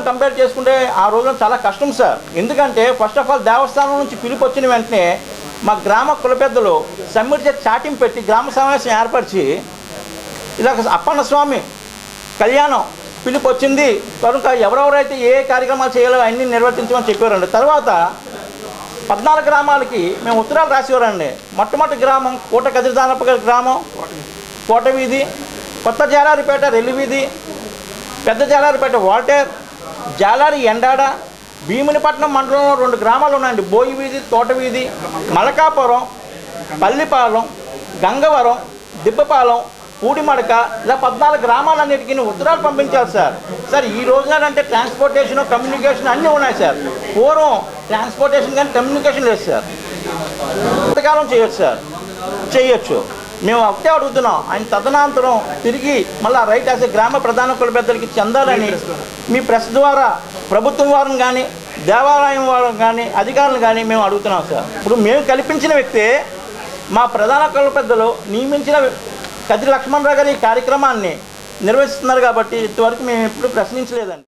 Compare చేసుకుంటే ఆ రోజున చాలా కష్టం సార్. ఎందుకంటే ఫస్ట్ ఆఫ్ ఆల్ దేవస్థానం నుంచి పిలుపు వచ్చిన వెంటనే మా గ్రామ కుల పెద్దలు సమ్మిట్ చేసి చాటింగ్ పెట్టి గ్రామ సమావేశం ఏర్పరిచి ఇలా అప్పన్న స్వామి కళ్యాణం పిలుపు వచ్చింది కనుక ఎవరెవరైతే ఏ కార్యక్రమాలు చేయాలో అన్నీ నిర్వర్తించమని చెప్పారండి. తర్వాత 14 గ్రామాలకి మేము ఉత్తరాలు రాసేవారండి. మొట్టమొదటి గ్రామం కోట కదిరిదానప్ప గ్రామం, కోట వీధి, కొత్త జాలారిపేట రెల్లి వీధి, పెద్ద జాలారిపేట వాల్టేర్, జాలారి ఎండాడ, భీమునిపట్నం మండలంలో 2 గ్రామాలు ఉన్నాయండి. బోయి వీధి, తోట వీధి, మలకాపురం, పల్లిపాలెం, గంగవరం, దిబ్బపాలెం, పూడిమడక, ఇలా 14 గ్రామాలన్నిటికీ ఉత్తరాలు పంపించారు సార్. సార్ ఈ రోజున అంటే ట్రాన్స్పోర్టేషన్ కమ్యూనికేషన్ అన్నీ ఉన్నాయి సార్. పూర్వం ట్రాన్స్పోర్టేషన్ కానీ కమ్యూనికేషన్ లేదు సార్. ఎంతకాలం చేయొచ్చు సార్, చేయొచ్చు. మేము ఒకటే అడుగుతున్నాం, ఆయన తదనంతరం తిరిగి మళ్ళీ రైట్ యాజ్ గ్రామ ప్రధాన కుల పెద్దలకి చెందాలని మీ ప్రెస్ ద్వారా ప్రభుత్వం వారిని కానీ దేవాలయం వారిని కానీ అధికారులను కానీ మేము అడుగుతున్నాం సార్. ఇప్పుడు మేము కల్పించిన వ్యక్తే మా ప్రధాన కుల పెద్దలు నియమించిన కదిరి లక్ష్మణరావు గారు ఈ కార్యక్రమాన్ని నిర్వహిస్తున్నారు కాబట్టి ఇంతవరకు మేము ఎప్పుడు ప్రశ్నించలేదండి.